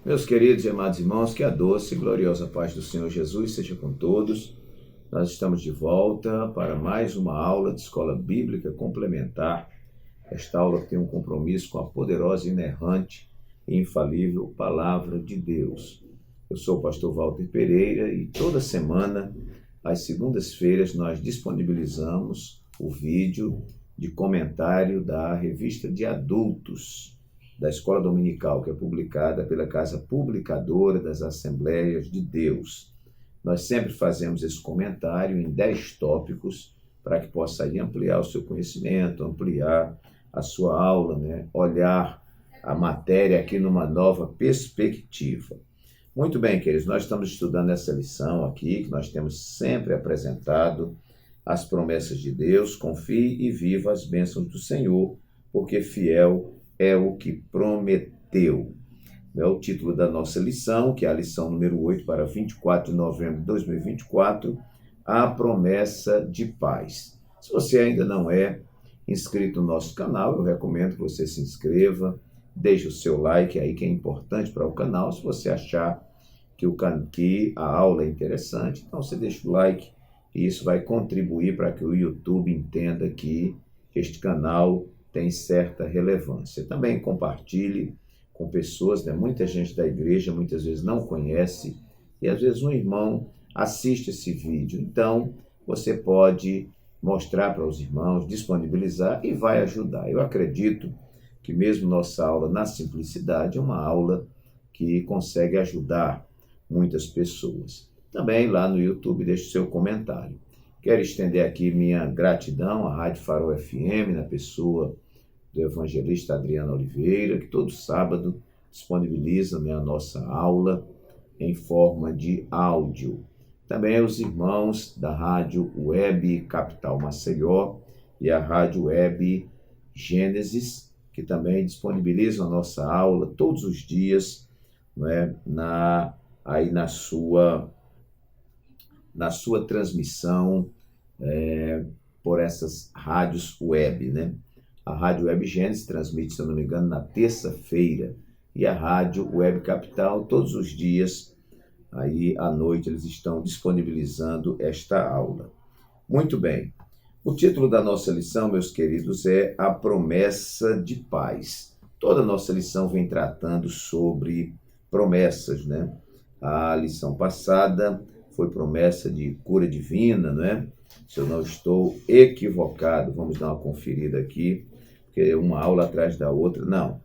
Meus queridos e amados irmãos, que a doce e gloriosa paz do Senhor Jesus seja com todos. Nós estamos de volta para mais uma aula de Escola Bíblica Complementar. Esta aula tem um compromisso com a poderosa, inerrante e infalível Palavra de Deus. Eu sou o pastor Walter Pereira e toda semana, às segundas-feiras, nós disponibilizamos o vídeo de comentário da revista de adultos da Escola Dominical, que é publicada pela Casa Publicadora das Assembleias de Deus. Nós sempre fazemos esse comentário em 10 tópicos para que possa aí ampliar o seu conhecimento, ampliar a sua aula, olhar a matéria aqui numa nova perspectiva. Muito bem, queridos, nós estamos estudando essa lição aqui, que nós temos sempre apresentado as promessas de Deus. Confie e viva as bênçãos do Senhor, porque fiel é o que prometeu. É o título da nossa lição, que é a lição número 8 para 24 de novembro de 2024, a promessa de paz. Se você ainda não é inscrito no nosso canal, eu recomendo que você se inscreva, deixe o seu like aí, que é importante para o canal. Se você achar que a aula é interessante, então você deixa o like, e isso vai contribuir para que o YouTube entenda que este canal tem certa relevância. Também compartilhe com pessoas, muita gente da igreja muitas vezes não conhece, e às vezes um irmão assiste esse vídeo. Então, você pode mostrar para os irmãos, disponibilizar e vai ajudar. Eu acredito que mesmo nossa aula na simplicidade é uma aula que consegue ajudar muitas pessoas. Também lá no YouTube deixe seu comentário. Quero estender aqui minha gratidão à Rádio Farol FM, na pessoa do evangelista Adriano Oliveira, que todo sábado disponibiliza a nossa aula em forma de áudio. Também os irmãos da Rádio Web Capital Maceió e a Rádio Web Gênesis, que também disponibilizam a nossa aula todos os dias, aí na sua transmissão por essas rádios web, A Rádio Web Gênesis transmite, se eu não me engano, na terça-feira, e a Rádio Web Capital todos os dias, aí à noite eles estão disponibilizando esta aula. Muito bem. O título da nossa lição, meus queridos, é a promessa de paz. Toda a nossa lição vem tratando sobre promessas, A lição passada foi promessa de cura divina, Se eu não estou equivocado, vamos dar uma conferida aqui, porque uma aula atrás da outra. Não,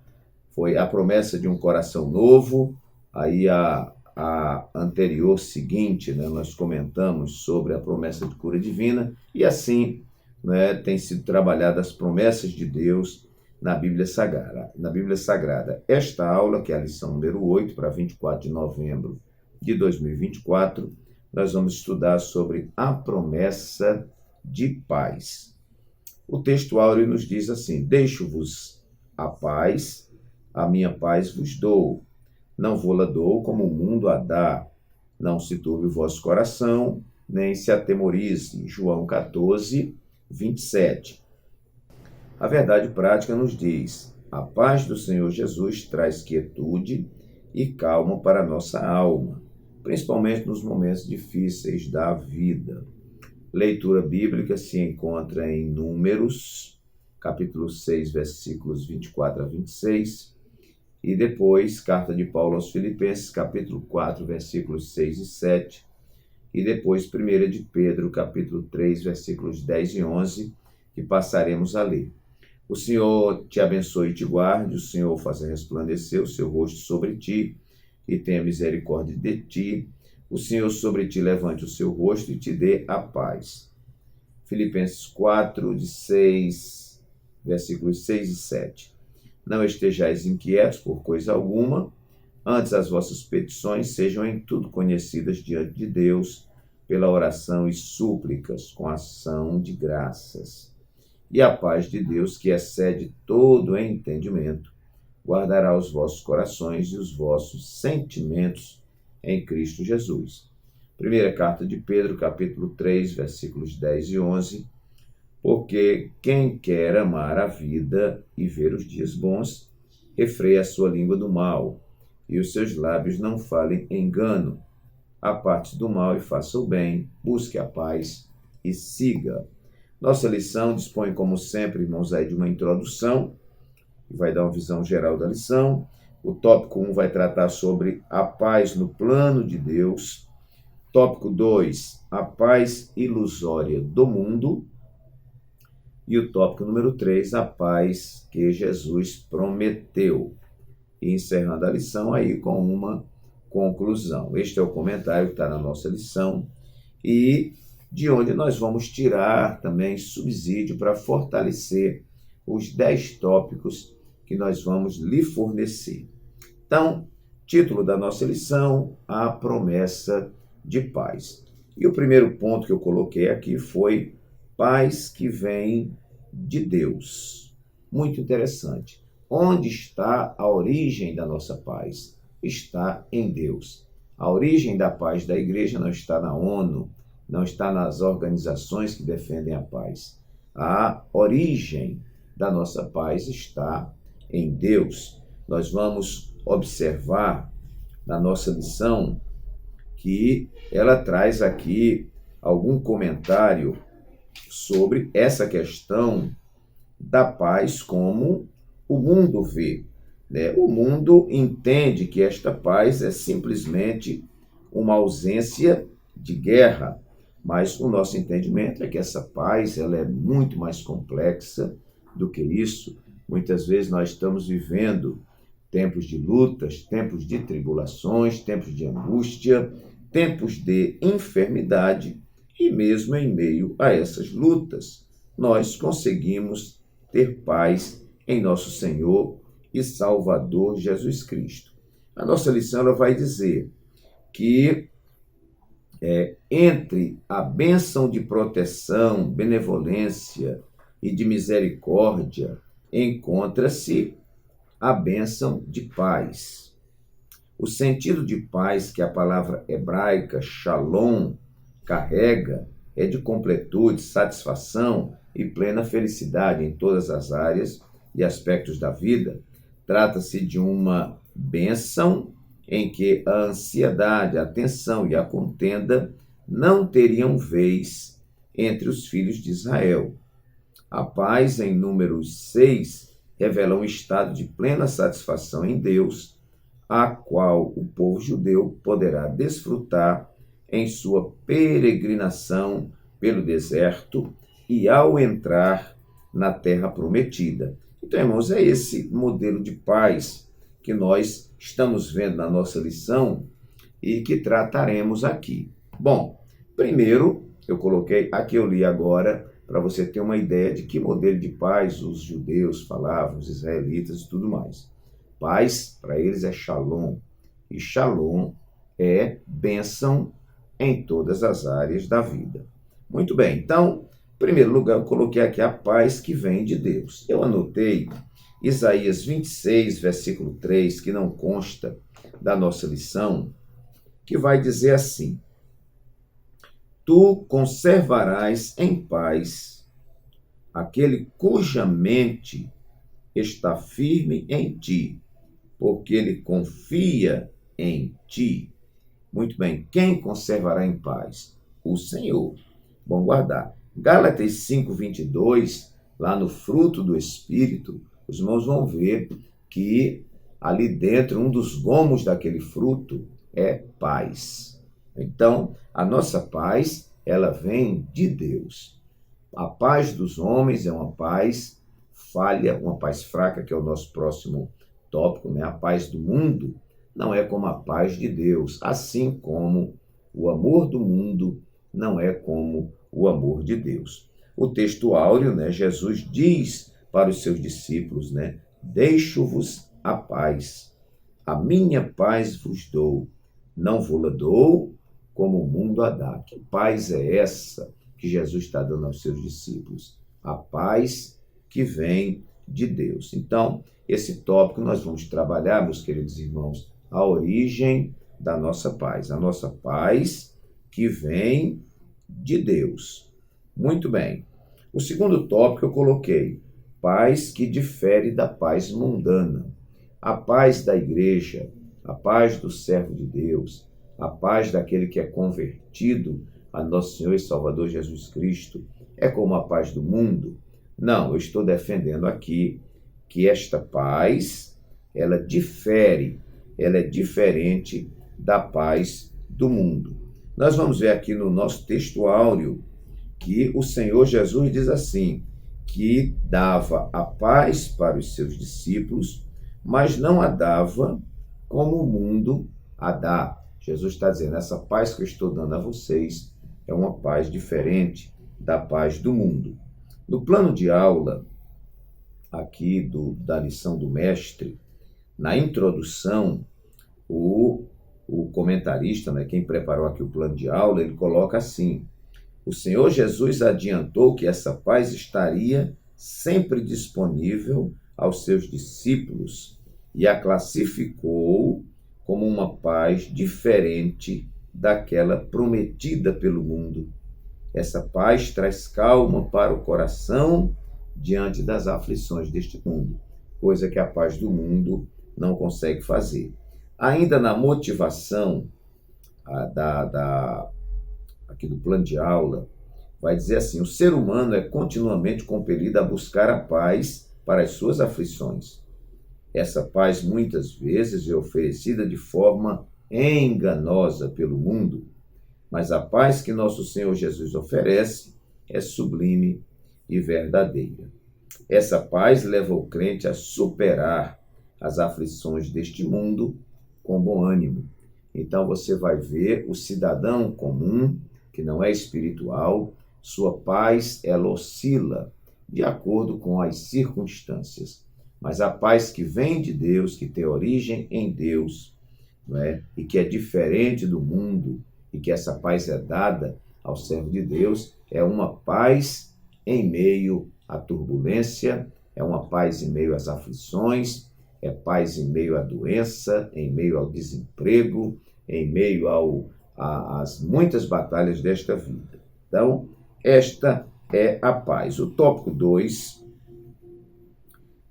foi a promessa de um coração novo. Aí a anterior seguinte, nós comentamos sobre a promessa de cura divina, e assim tem sido trabalhada as promessas de Deus na Bíblia Sagrada. Esta aula, que é a lição número 8 para 24 de novembro de 2024, nós vamos estudar sobre a promessa de paz. O texto áureo nos diz assim: deixo-vos a paz, a minha paz vos dou. Não vou-la dou como o mundo a dá. Não se turbe o vosso coração, nem se atemorize. João 14, 27. A verdade prática nos diz: a paz do Senhor Jesus traz quietude e calma para a nossa alma, principalmente nos momentos difíceis da vida. Leitura bíblica se encontra em Números, capítulo 6, versículos 24 a 26, e depois, carta de Paulo aos Filipenses, capítulo 4, versículos 6 e 7, e depois, 1 de Pedro, capítulo 3, versículos 10 e 11, que passaremos a ler. O Senhor te abençoe e te guarde, o Senhor faça resplandecer o seu rosto sobre ti e tenha misericórdia de ti. O Senhor sobre ti levante o seu rosto e te dê a paz. Filipenses 4, versículos 6 e 7. Não estejais inquietos por coisa alguma, antes as vossas petições sejam em tudo conhecidas diante de Deus, pela oração e súplicas, com ação de graças. E a paz de Deus, que excede todo entendimento, guardará os vossos corações e os vossos sentimentos em Cristo Jesus. Primeira carta de Pedro, capítulo 3, versículos 10 e 11. Porque quem quer amar a vida e ver os dias bons, refreia a sua língua do mal, e os seus lábios não falem engano. Aparte do mal e faça o bem, busque a paz e siga. Nossa lição dispõe, como sempre, irmãos, aí de uma introdução, que vai dar uma visão geral da lição. O tópico 1 vai tratar sobre a paz no plano de Deus. Tópico 2, a paz ilusória do mundo. E o tópico número 3, a paz que Jesus prometeu. E encerrando a lição aí com uma conclusão. Este é o comentário que está na nossa lição e de onde nós vamos tirar também subsídio para fortalecer os 10 tópicos que nós vamos lhe fornecer. Então, título da nossa lição, a promessa de paz. E o primeiro ponto que eu coloquei aqui foi paz que vem de Deus. Muito interessante. Onde está a origem da nossa paz? Está em Deus. A origem da paz da igreja não está na ONU, não está nas organizações que defendem a paz. A origem da nossa paz está em Deus. Nós vamos observar na nossa lição que ela traz aqui algum comentário sobre essa questão da paz como o mundo vê. O mundo entende que esta paz é simplesmente uma ausência de guerra, mas o nosso entendimento é que essa paz ela é muito mais complexa do que isso. Muitas vezes nós estamos vivendo tempos de lutas, tempos de tribulações, tempos de angústia, tempos de enfermidade, e mesmo em meio a essas lutas, nós conseguimos ter paz em nosso Senhor e Salvador Jesus Cristo. A nossa lição ela vai dizer que entre a bênção de proteção, benevolência e de misericórdia, encontra-se a bênção de paz. O sentido de paz que a palavra hebraica shalom carrega é de completude, satisfação e plena felicidade em todas as áreas e aspectos da vida. Trata-se de uma bênção em que a ansiedade, a tensão e a contenda não teriam vez entre os filhos de Israel. A paz, em Números 6, revela um estado de plena satisfação em Deus, a qual o povo judeu poderá desfrutar em sua peregrinação pelo deserto e ao entrar na terra prometida. Então, irmãos, é esse modelo de paz que nós estamos vendo na nossa lição e que trataremos aqui. Bom, primeiro, eu li agora, para você ter uma ideia de que modelo de paz os judeus falavam, os israelitas e tudo mais. Paz, para eles, é shalom, e shalom é bênção em todas as áreas da vida. Muito bem, então, em primeiro lugar, eu coloquei aqui a paz que vem de Deus. Eu anotei Isaías 26, versículo 3, que não consta da nossa lição, que vai dizer assim: Tu conservarás em paz aquele cuja mente está firme em ti, porque ele confia em ti. Muito bem, quem conservará em paz? O Senhor. Vamos guardar. Gálatas 5:22, lá no fruto do Espírito, os irmãos vão ver que ali dentro, um dos gomos daquele fruto é paz. Então, a nossa paz, ela vem de Deus. A paz dos homens é uma paz falha, uma paz fraca, que é o nosso próximo tópico, né? A paz do mundo não é como a paz de Deus, assim como o amor do mundo não é como o amor de Deus. O texto áureo, né? Jesus diz para os seus discípulos, né? Deixo-vos a paz, a minha paz vos dou, não vou-la dou como o mundo a dá. Que paz é essa que Jesus está dando aos seus discípulos? A paz que vem de Deus. Então, esse tópico nós vamos trabalhar, meus queridos irmãos, a origem da nossa paz. A nossa paz que vem de Deus. Muito bem. O segundo tópico eu coloquei, paz que difere da paz mundana. A paz da igreja, a paz do servo de Deus, a paz daquele que é convertido a nosso Senhor e Salvador Jesus Cristo, é como a paz do mundo? Não, eu estou defendendo aqui que esta paz, ela é diferente da paz do mundo. Nós vamos ver aqui no nosso texto áureo que o Senhor Jesus diz assim, que dava a paz para os seus discípulos, mas não a dava como o mundo a dá. Jesus está dizendo, essa paz que eu estou dando a vocês é uma paz diferente da paz do mundo. No plano de aula, aqui da lição do mestre, na introdução, o comentarista, quem preparou aqui o plano de aula, ele coloca assim, o Senhor Jesus adiantou que essa paz estaria sempre disponível aos seus discípulos e a classificou como uma paz diferente daquela prometida pelo mundo. Essa paz traz calma para o coração diante das aflições deste mundo, coisa que a paz do mundo não consegue fazer. Ainda na motivação aqui do plano de aula, vai dizer assim, o ser humano é continuamente compelido a buscar a paz para as suas aflições. Essa paz muitas vezes é oferecida de forma enganosa pelo mundo, mas a paz que nosso Senhor Jesus oferece é sublime e verdadeira. Essa paz leva o crente a superar as aflições deste mundo com bom ânimo. Então você vai ver o cidadão comum, que não é espiritual, sua paz ela oscila de acordo com as circunstâncias. Mas a paz que vem de Deus, que tem origem em Deus, não é? E que é diferente do mundo, e que essa paz é dada ao servo de Deus, é uma paz em meio à turbulência, é uma paz em meio às aflições, é paz em meio à doença, em meio ao desemprego, em meio às muitas batalhas desta vida. Então, esta é a paz. O tópico 2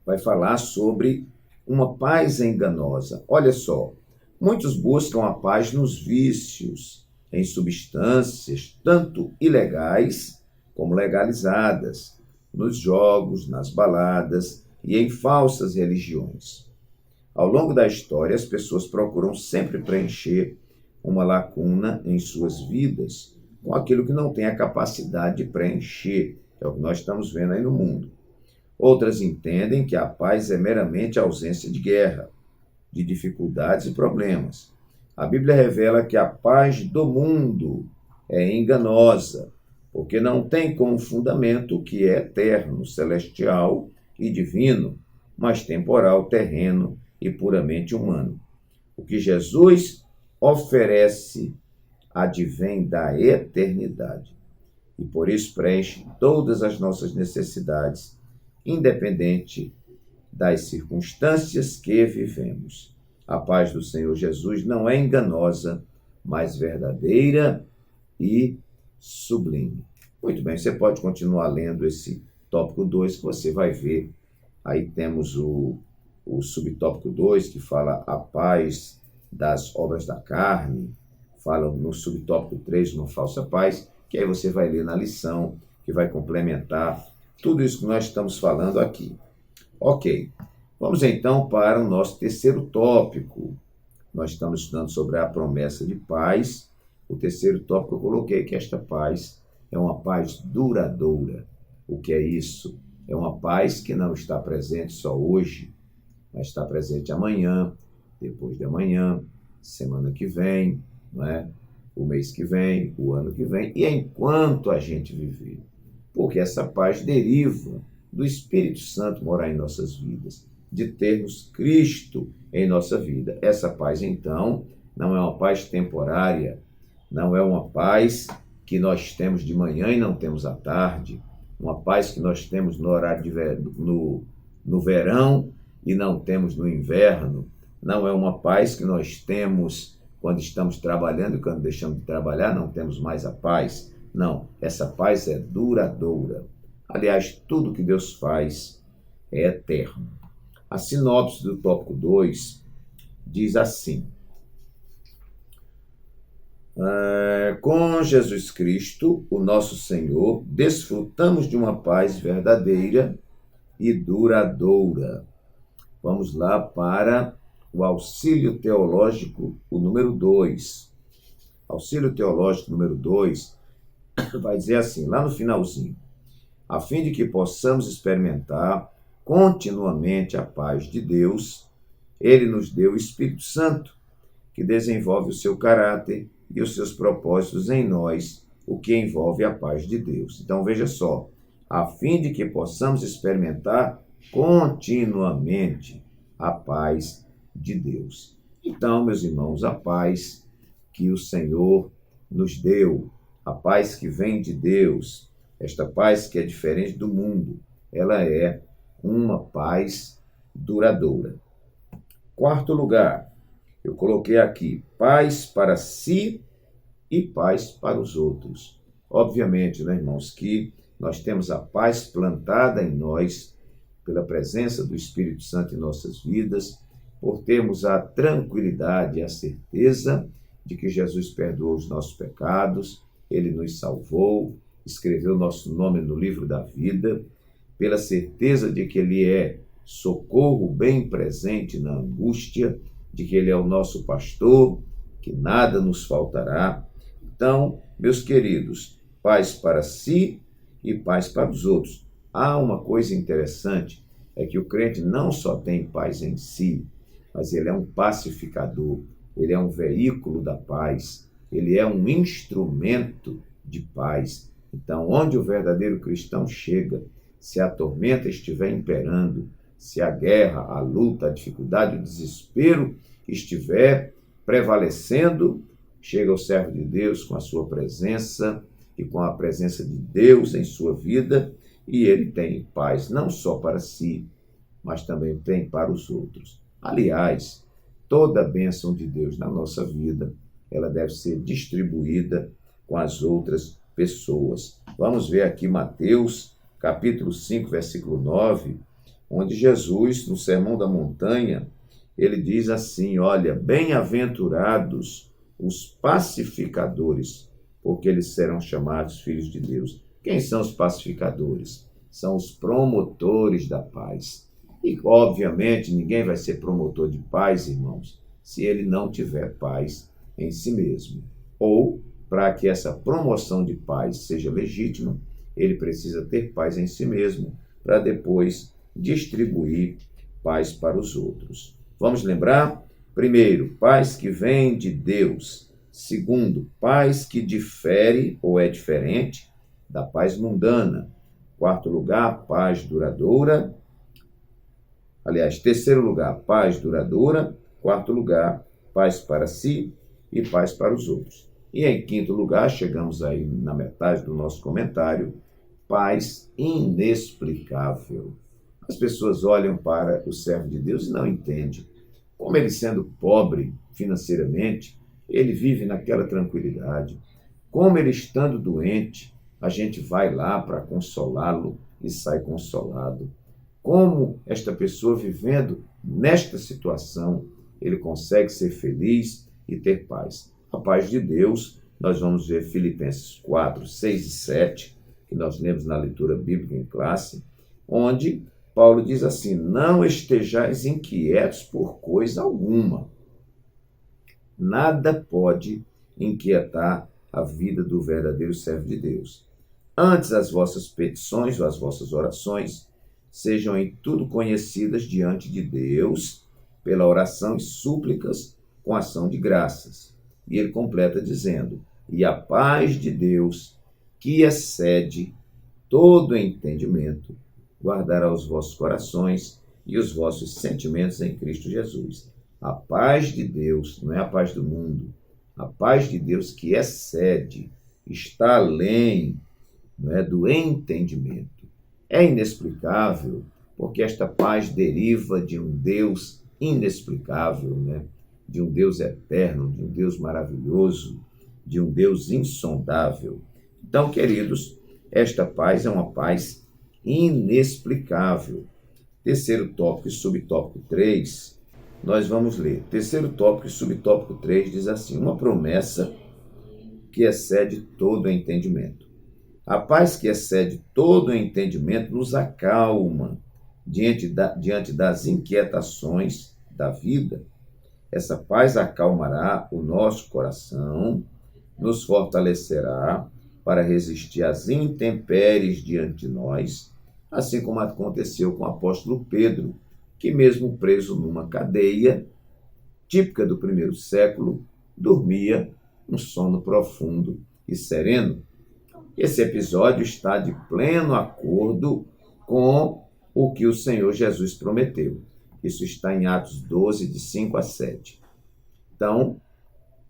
vai falar sobre uma paz enganosa. Olha só, muitos buscam a paz nos vícios, em substâncias tanto ilegais como legalizadas, nos jogos, nas baladas e em falsas religiões. Ao longo da história, as pessoas procuram sempre preencher uma lacuna em suas vidas com aquilo que não tem a capacidade de preencher. É o que nós estamos vendo aí no mundo. Outras entendem que a paz é meramente a ausência de guerra, de dificuldades e problemas. A Bíblia revela que a paz do mundo é enganosa, porque não tem como fundamento o que é eterno, celestial e divino, mas temporal, terreno e puramente humano. O que Jesus oferece advém da eternidade e por isso preenche todas as nossas necessidades, independente das circunstâncias que vivemos. A paz do Senhor Jesus não é enganosa, mas verdadeira e sublime. Muito bem, você pode continuar lendo esse tópico 2 que você vai ver. Aí temos o subtópico 2 que fala a paz das obras da carne, fala no subtópico 3 uma falsa paz, que aí você vai ler na lição, que vai complementar tudo isso que nós estamos falando aqui. Ok, vamos então para o nosso terceiro tópico. Nós estamos estudando sobre a promessa de paz. O terceiro tópico eu coloquei que esta paz é uma paz duradoura. O que é isso? É uma paz que não está presente só hoje, mas está presente amanhã, depois de amanhã, semana que vem, não é? O mês que vem, o ano que vem, e enquanto a gente viver. Porque essa paz deriva do Espírito Santo morar em nossas vidas, de termos Cristo em nossa vida. Essa paz, então, não é uma paz temporária, não é uma paz que nós temos de manhã e não temos à tarde, uma paz que nós temos no horário no verão e não temos no inverno, não é uma paz que nós temos quando estamos trabalhando e quando deixamos de trabalhar não temos mais a paz. Não, essa paz é duradoura. Aliás, tudo que Deus faz é eterno. A sinopse do tópico 2 diz assim: com Jesus Cristo, o nosso Senhor, desfrutamos de uma paz verdadeira e duradoura. Vamos lá para o auxílio teológico, o número 2. Auxílio teológico número 2 vai dizer assim, lá no finalzinho: a fim de que possamos experimentar continuamente a paz de Deus, ele nos deu o Espírito Santo, que desenvolve o seu caráter e os seus propósitos em nós, o que envolve a paz de Deus. Então, veja só, a fim de que possamos experimentar continuamente a paz de Deus. Então, meus irmãos, a paz que o Senhor nos deu, a paz que vem de Deus, esta paz que é diferente do mundo, ela é uma paz duradoura. Quarto lugar, eu coloquei aqui paz para si e paz para os outros. Obviamente, né, irmãos, que nós temos a paz plantada em nós pela presença do Espírito Santo em nossas vidas, por termos a tranquilidade e a certeza de que Jesus perdoou os nossos pecados, ele nos salvou, escreveu nosso nome no livro da vida, pela certeza de que ele é socorro bem presente na angústia, de que ele é o nosso pastor, que nada nos faltará. Então, meus queridos, paz para si e paz para os outros. Há uma coisa interessante, é que o crente não só tem paz em si, mas ele é um pacificador, ele é um veículo da paz, ele é um instrumento de paz. Então, onde o verdadeiro cristão chega, se a tormenta estiver imperando, se a guerra, a luta, a dificuldade, o desespero estiver prevalecendo, chega o servo de Deus com a sua presença e com a presença de Deus em sua vida, e ele tem paz não só para si, mas também tem para os outros. Aliás, toda a bênção de Deus na nossa vida, ela deve ser distribuída com as outras pessoas. Vamos ver aqui Mateus, capítulo 5, versículo 9, onde Jesus, no Sermão da Montanha, ele diz assim, olha, bem-aventurados os pacificadores, porque eles serão chamados filhos de Deus. Quem são os pacificadores? São os promotores da paz. E, obviamente, ninguém vai ser promotor de paz, irmãos, se ele não tiver paz em si mesmo. Ou, para que essa promoção de paz seja legítima, ele precisa ter paz em si mesmo, para depois distribuir paz para os outros. Vamos lembrar? Primeiro, paz que vem de Deus. Segundo, paz que difere ou é diferente da paz mundana. Quarto lugar, paz duradoura. Aliás, terceiro lugar, paz duradoura. Quarto lugar, paz para si e paz para os outros. E em quinto lugar, chegamos aí na metade do nosso comentário, paz inexplicável. As pessoas olham para o servo de Deus e não entendem. Como ele, sendo pobre financeiramente, ele vive naquela tranquilidade. Como ele, estando doente, a gente vai lá para consolá-lo e sai consolado. Como esta pessoa, vivendo nesta situação, ele consegue ser feliz e ter paz. A paz de Deus, nós vamos ver Filipenses 4, 6 e 7, que nós lemos na leitura bíblica em classe, onde Paulo diz assim, não estejais inquietos por coisa alguma. Nada pode inquietar a vida do verdadeiro servo de Deus. Antes, as vossas petições ou as vossas orações sejam em tudo conhecidas diante de Deus, pela oração e súplicas com ação de graças. E ele completa dizendo, e a paz de Deus, que excede todo entendimento, guardará os vossos corações e os vossos sentimentos em Cristo Jesus. A paz de Deus, não é a paz do mundo, a paz de Deus que excede, está além, não é, do entendimento. É inexplicável, porque esta paz deriva de um Deus inexplicável, né? De um Deus eterno, de um Deus maravilhoso, de um Deus insondável. Então, queridos, esta paz é uma paz inexplicável. Terceiro tópico, subtópico 3, nós vamos ler. Terceiro tópico e subtópico 3 diz assim: uma promessa que excede todo entendimento. A paz que excede todo entendimento nos acalma diante das inquietações da vida. Essa paz acalmará o nosso coração, nos fortalecerá para resistir às intempéries diante de nós, assim como aconteceu com o apóstolo Pedro, que mesmo preso numa cadeia, típica do primeiro século, dormia um sono profundo e sereno. Esse episódio está de pleno acordo com o que o Senhor Jesus prometeu. Isso está em Atos 12, de 5 a 7. Então,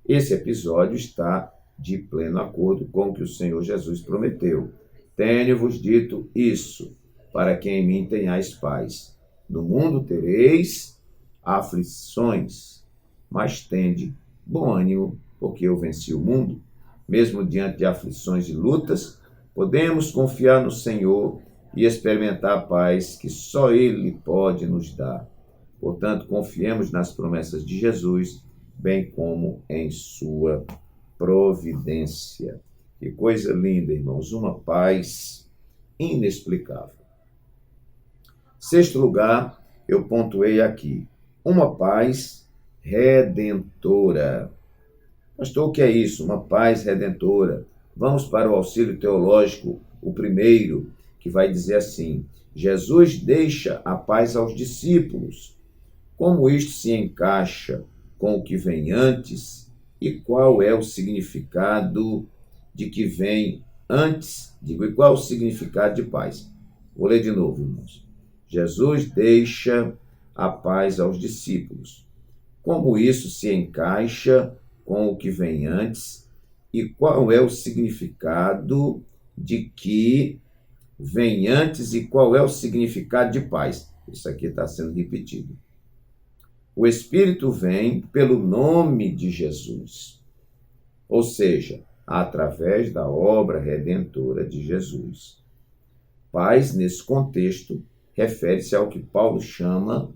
esse episódio está de pleno acordo com o que o Senhor Jesus prometeu. Tenho-vos dito isso, para que em mim tenhais paz. No mundo tereis aflições, mas tende bom ânimo, porque eu venci o mundo. Mesmo diante de aflições e lutas, podemos confiar no Senhor e experimentar a paz que só Ele pode nos dar. Portanto, confiemos nas promessas de Jesus, bem como em sua providência. Que coisa linda, irmãos, uma paz inexplicável. Sexto lugar, eu pontuei aqui, uma paz redentora. Pastor, o que é isso? Uma paz redentora. Vamos para o auxílio teológico, o primeiro, que vai dizer assim: Jesus deixa a paz aos discípulos. Como isto se encaixa com o que vem antes e qual é o significado de que vem antes? E qual é o significado de paz? Vou ler de novo, irmãos. Jesus deixa a paz aos discípulos. Como isso se encaixa com o que vem antes e qual é o significado de que vem antes e qual é o significado de paz? Isso aqui está sendo repetido. O Espírito vem pelo nome de Jesus, ou seja, através da obra redentora de Jesus. Paz, nesse contexto, refere-se ao que Paulo chama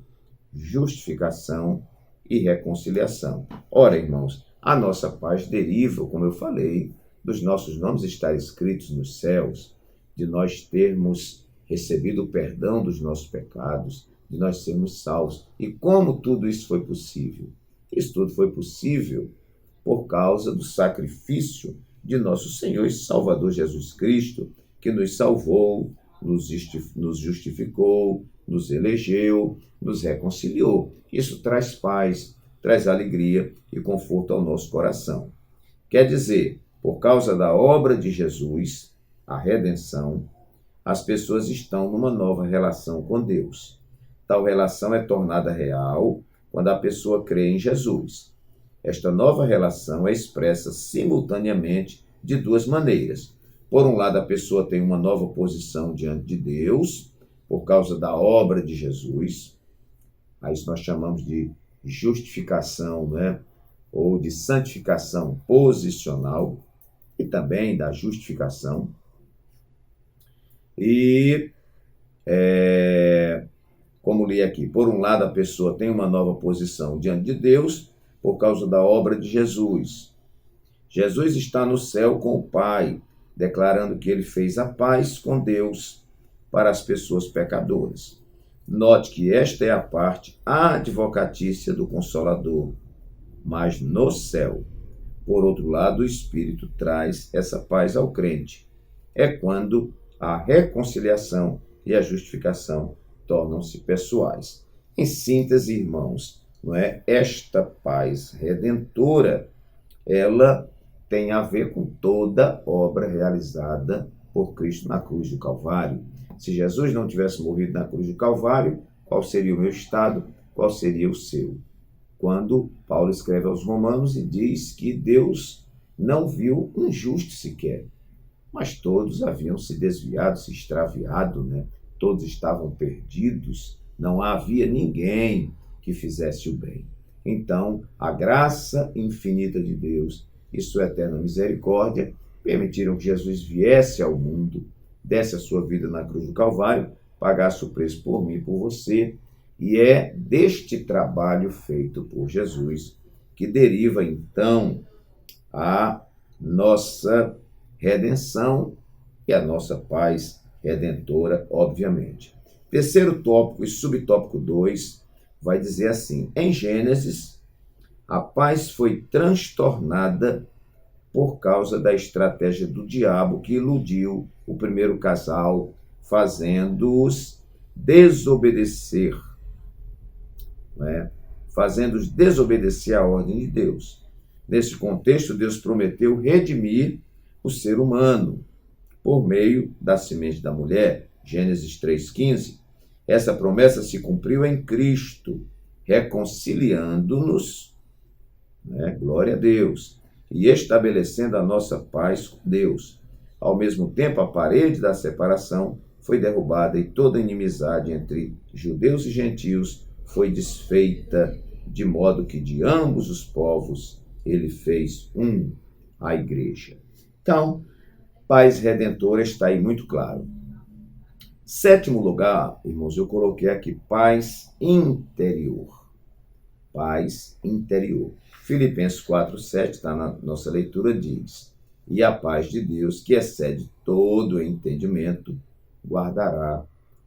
justificação e reconciliação. Ora, irmãos, a nossa paz deriva, como eu falei, dos nossos nomes estarem escritos nos céus, de nós termos recebido o perdão dos nossos pecados, de nós sermos salvos. E como tudo isso foi possível? Isso tudo foi possível por causa do sacrifício de nosso Senhor e Salvador Jesus Cristo, que nos salvou, nos justificou, nos elegeu, nos reconciliou. Isso traz paz, traz alegria e conforto ao nosso coração. Quer dizer, por causa da obra de Jesus, a redenção, as pessoas estão numa nova relação com Deus. Tal relação é tornada real quando a pessoa crê em Jesus. Esta nova relação é expressa simultaneamente de duas maneiras. Por um lado, a pessoa tem uma nova posição diante de Deus, por causa da obra de Jesus. A isso nós chamamos de justificação, né? Ou de santificação posicional, e também da justificação. E, como li aqui, por um lado, a pessoa tem uma nova posição diante de Deus, por causa da obra de Jesus. Jesus está no céu com o Pai, declarando que ele fez a paz com Deus para as pessoas pecadoras. Note que esta é a parte advocatícia do Consolador, mas no céu. Por outro lado, o Espírito traz essa paz ao crente. É quando a reconciliação e a justificação tornam-se pessoais. Em síntese, irmãos, não é? Esta paz redentora, ela tem a ver com toda obra realizada por Cristo na cruz do Calvário. Se Jesus não tivesse morrido na cruz do Calvário, qual seria o meu estado? Qual seria o seu? Quando Paulo escreve aos Romanos e diz que Deus não viu um justo sequer, mas todos haviam se desviado, se extraviado, né? Todos estavam perdidos, não havia ninguém que fizesse o bem. Então, a graça infinita de Deus e sua eterna misericórdia permitiram que Jesus viesse ao mundo, desse a sua vida na cruz do Calvário, pagasse o preço por mim e por você, E é deste trabalho feito por Jesus que deriva, então, a nossa redenção e a nossa paz redentora, obviamente. Terceiro tópico e subtópico 2 vai dizer assim: em Gênesis, a paz foi transtornada por causa da estratégia do diabo que iludiu o primeiro casal, fazendo-os desobedecer, né? Fazendo-os desobedecer à ordem de Deus. Nesse contexto, Deus prometeu redimir o ser humano por meio da semente da mulher, Gênesis 3,15. Essa promessa se cumpriu em Cristo, reconciliando-nos, né? Glória a Deus, e estabelecendo a nossa paz com Deus. Ao mesmo tempo, a parede da separação foi derrubada e toda inimizade entre judeus e gentios foi desfeita, de modo que de ambos os povos ele fez a igreja. Então, paz redentora está aí muito claro. Sétimo lugar, irmãos, eu coloquei aqui paz interior. Paz interior. Filipenses 4,7, está na nossa leitura, diz: e a paz de Deus, que excede todo o entendimento, guardará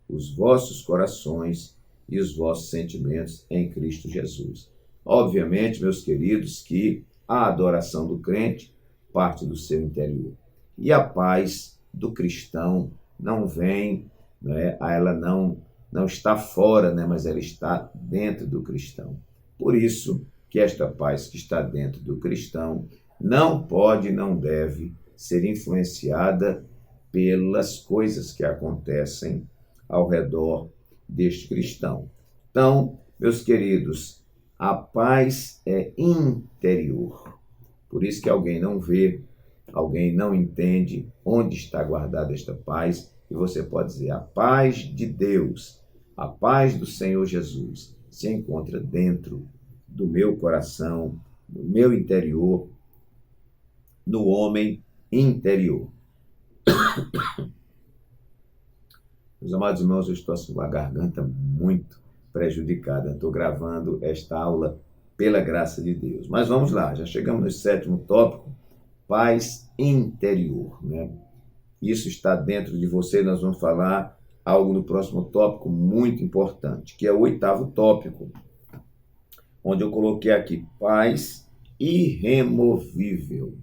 os vossos corações e os vossos sentimentos em Cristo Jesus. Obviamente, meus queridos, que a adoração do crente parte do seu interior. E a paz do cristão não vem, né, ela não está fora, né, mas ela está dentro do cristão. Por isso que esta paz que está dentro do cristão não pode, não deve ser influenciada pelas coisas que acontecem ao redor deste cristão. Então, meus queridos, a paz é interior. Por isso que alguém não vê, alguém não entende onde está guardada esta paz, e você pode dizer: a paz de Deus, a paz do Senhor Jesus se encontra dentro do meu coração, no meu interior, no homem interior. Meus amados irmãos, eu estou com a garganta muito prejudicada. Estou gravando esta aula pela graça de Deus. Mas vamos lá, já chegamos no sétimo tópico, paz interior, né? Isso está dentro de você. Nós vamos falar algo no próximo tópico muito importante, que é o oitavo tópico, onde eu coloquei aqui paz irremovível.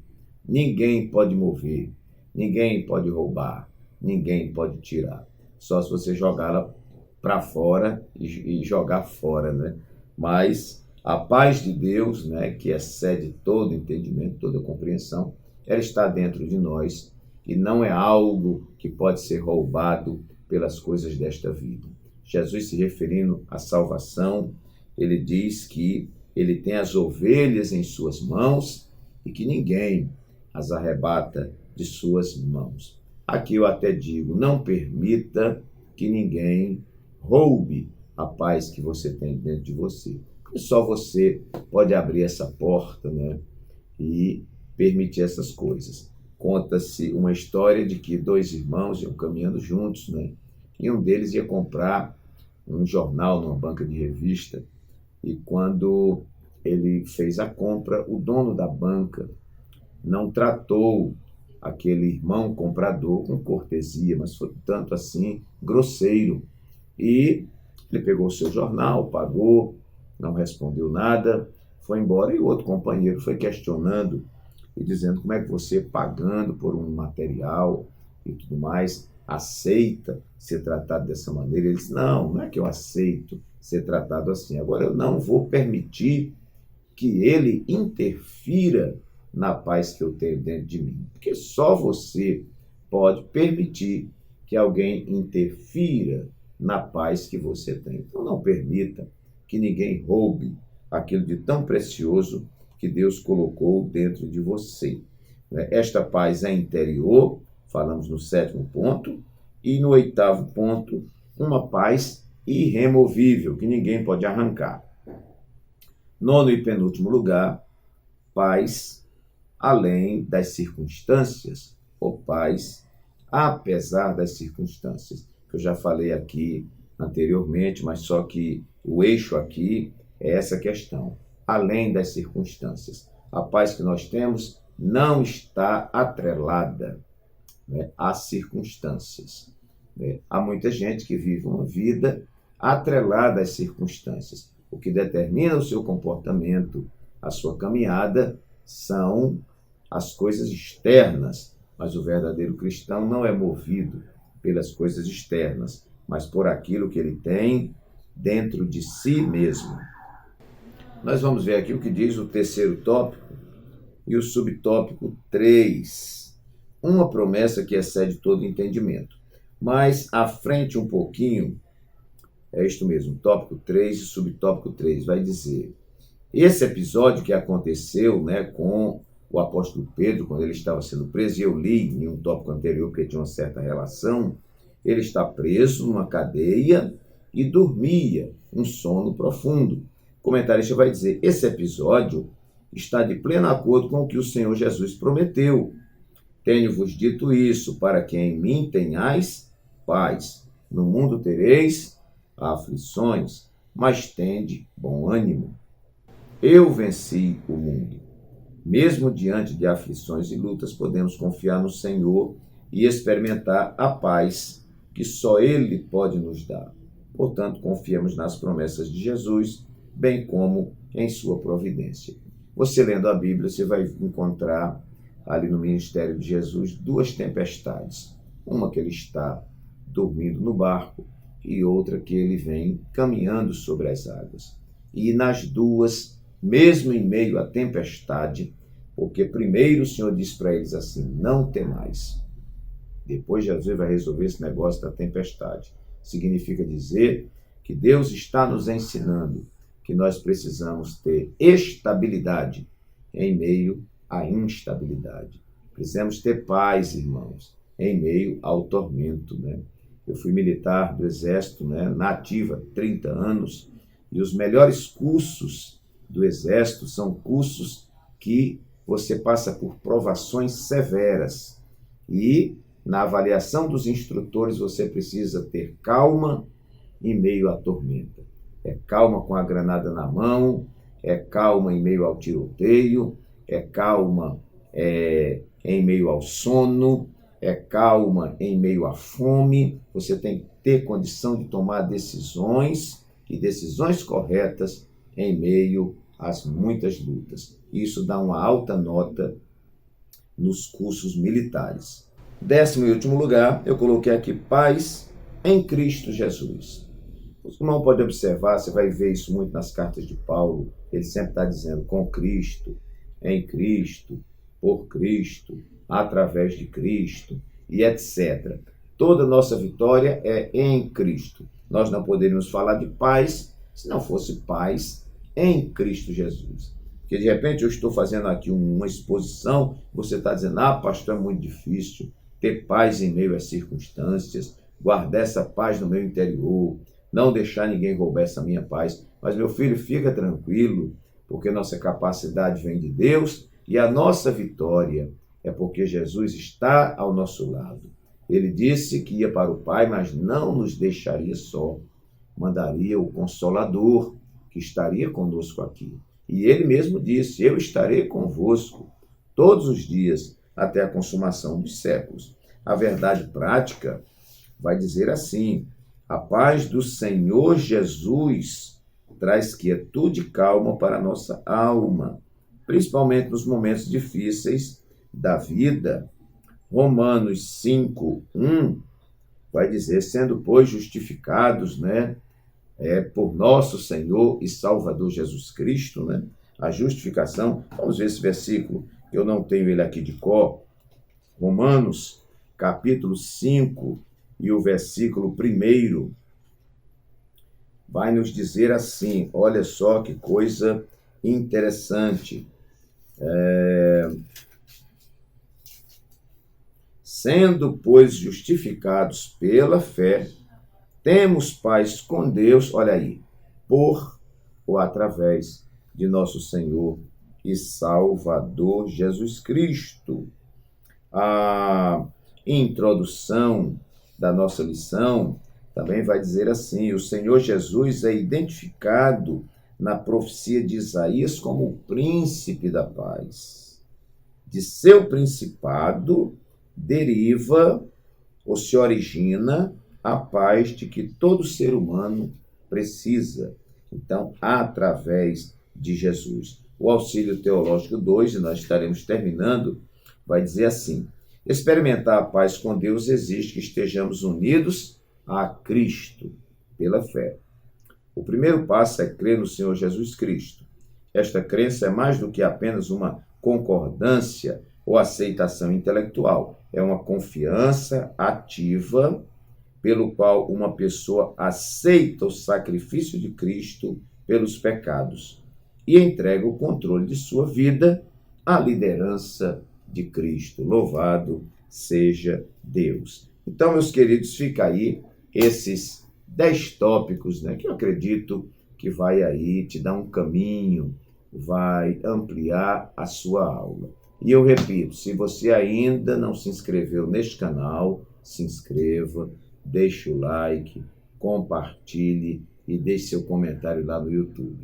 Ninguém pode mover, ninguém pode roubar, ninguém pode tirar. Só se você jogá-la para fora e jogar fora, né? Mas a paz de Deus, né, que excede todo entendimento, toda compreensão, ela está dentro de nós e não é algo que pode ser roubado pelas coisas desta vida. Jesus, se referindo à salvação, ele diz que ele tem as ovelhas em suas mãos e que ninguém as arrebata de suas mãos. Aqui eu até digo: não permita que ninguém roube a paz que você tem dentro de você. E só você pode abrir essa porta, né, e permitir essas coisas. Conta-se uma história de que dois irmãos iam caminhando juntos, né, e um deles ia comprar um jornal numa banca de revista, e quando ele fez a compra, o dono da banca não tratou aquele irmão comprador com cortesia, mas foi tanto assim grosseiro. E ele pegou o seu jornal, pagou, não respondeu nada, foi embora, e o outro companheiro foi questionando e dizendo: como é que você, pagando por um material e tudo mais, aceita ser tratado dessa maneira? Ele disse: não é que eu aceito ser tratado assim, agora eu não vou permitir que ele interfira na paz que eu tenho dentro de mim, porque só você pode permitir que alguém interfira na paz que você tem. Então não permita que ninguém roube aquilo de tão precioso que Deus colocou dentro de você. Esta paz é interior, falamos no sétimo ponto, e no oitavo ponto, uma paz irremovível, que ninguém pode arrancar. Nono e penúltimo lugar, paz além das circunstâncias, ou paz apesar das circunstâncias, que eu já falei aqui anteriormente, mas só que o eixo aqui é essa questão, além das circunstâncias. A paz que nós temos não está atrelada, né, às circunstâncias. Né? Há muita gente que vive uma vida atrelada às circunstâncias. O que determina o seu comportamento, a sua caminhada, são as coisas externas, mas o verdadeiro cristão não é movido pelas coisas externas, mas por aquilo que ele tem dentro de si mesmo. Nós vamos ver aqui o que diz o terceiro tópico e o subtópico 3. Uma promessa que excede todo entendimento. Mas à frente um pouquinho, é isto mesmo, tópico 3 e subtópico 3, vai dizer: esse episódio que aconteceu, né, com o apóstolo Pedro, quando ele estava sendo preso, e eu li em um tópico anterior, porque tinha uma certa relação, ele está preso numa cadeia e dormia, um sono profundo. O comentarista vai dizer: esse episódio está de pleno acordo com o que o Senhor Jesus prometeu. Tenho-vos dito isso, para que em mim tenhais paz. No mundo tereis aflições, mas tende bom ânimo. Eu venci o mundo. Mesmo diante de aflições e lutas, podemos confiar no Senhor e experimentar a paz que só Ele pode nos dar. Portanto, confiemos nas promessas de Jesus, bem como em sua providência. Você lendo a Bíblia, você vai encontrar ali no ministério de Jesus duas tempestades. Uma que ele está dormindo no barco e outra que ele vem caminhando sobre as águas. E nas duas, mesmo em meio à tempestade, porque primeiro o Senhor diz para eles assim: não temais. Depois Jesus vai resolver esse negócio da tempestade. Significa dizer que Deus está nos ensinando que nós precisamos ter estabilidade em meio à instabilidade. Precisamos ter paz, irmãos, em meio ao tormento, né? Eu fui militar do Exército, né, na ativa, 30 anos, e os melhores cursos do Exército são cursos que você passa por provações severas. E na avaliação dos instrutores você precisa ter calma em meio à tormenta. É calma com a granada na mão, é calma em meio ao tiroteio, é calma em meio ao sono, é calma em meio à fome. Você tem que ter condição de tomar decisões e decisões corretas em meio às muitas lutas. Isso dá uma alta nota nos cursos militares. 10º e último lugar, eu coloquei aqui paz em Cristo Jesus. O irmão pode observar, você vai ver isso muito nas cartas de Paulo, ele sempre está dizendo com Cristo, em Cristo, por Cristo, através de Cristo e etc. Toda nossa vitória é em Cristo. Nós não poderíamos falar de paz se não fosse paz em Cristo Jesus. Porque de repente eu estou fazendo aqui uma exposição, você está dizendo: pastor, é muito difícil ter paz em meio às circunstâncias, guardar essa paz no meu interior, não deixar ninguém roubar essa minha paz. Mas, meu filho, fica tranquilo, porque nossa capacidade vem de Deus e a nossa vitória é porque Jesus está ao nosso lado. Ele disse que ia para o Pai, mas não nos deixaria só. Mandaria o Consolador, que estaria conosco aqui. E ele mesmo disse: eu estarei convosco todos os dias até a consumação dos séculos. A verdade prática vai dizer assim: a paz do Senhor Jesus traz quietude e calma para a nossa alma, principalmente nos momentos difíceis da vida. Romanos 5:1 vai dizer: sendo, pois, justificados, por nosso Senhor e Salvador Jesus Cristo, a justificação. Vamos ver esse versículo, eu não tenho ele aqui de cor. Romanos, capítulo 5, e o versículo 1, vai nos dizer assim, olha só que coisa interessante. Sendo, pois, justificados pela fé, temos paz com Deus, olha aí, por ou através de nosso Senhor e Salvador Jesus Cristo. A introdução da nossa lição Também vai dizer assim: o Senhor Jesus é identificado na profecia de Isaías como o príncipe da paz. De seu principado deriva ou se origina a paz de que todo ser humano precisa. Então, através de Jesus. O Auxílio Teológico 2, e nós estaremos terminando, vai dizer assim: experimentar a paz com Deus exige que estejamos unidos a Cristo pela fé. O primeiro passo é crer no Senhor Jesus Cristo. Esta crença é mais do que apenas uma concordância ou aceitação intelectual. É uma confiança ativa pelo qual uma pessoa aceita o sacrifício de Cristo pelos pecados e entrega o controle de sua vida à liderança de Cristo. Louvado seja Deus. Então, meus queridos, fica aí esses 10 tópicos, que eu acredito que vai aí te dar um caminho, vai ampliar a sua aula. E eu repito, se você ainda não se inscreveu neste canal, se inscreva, deixe o like, compartilhe e deixe seu comentário lá no YouTube.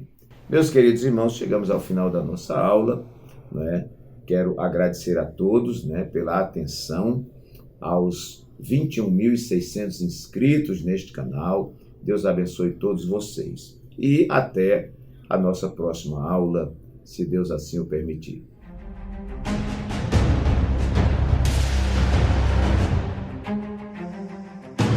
Meus queridos irmãos, chegamos ao final da nossa aula, Quero agradecer a todos, pela atenção, aos 21.600 inscritos neste canal. Deus abençoe todos vocês. E até a nossa próxima aula, se Deus assim o permitir.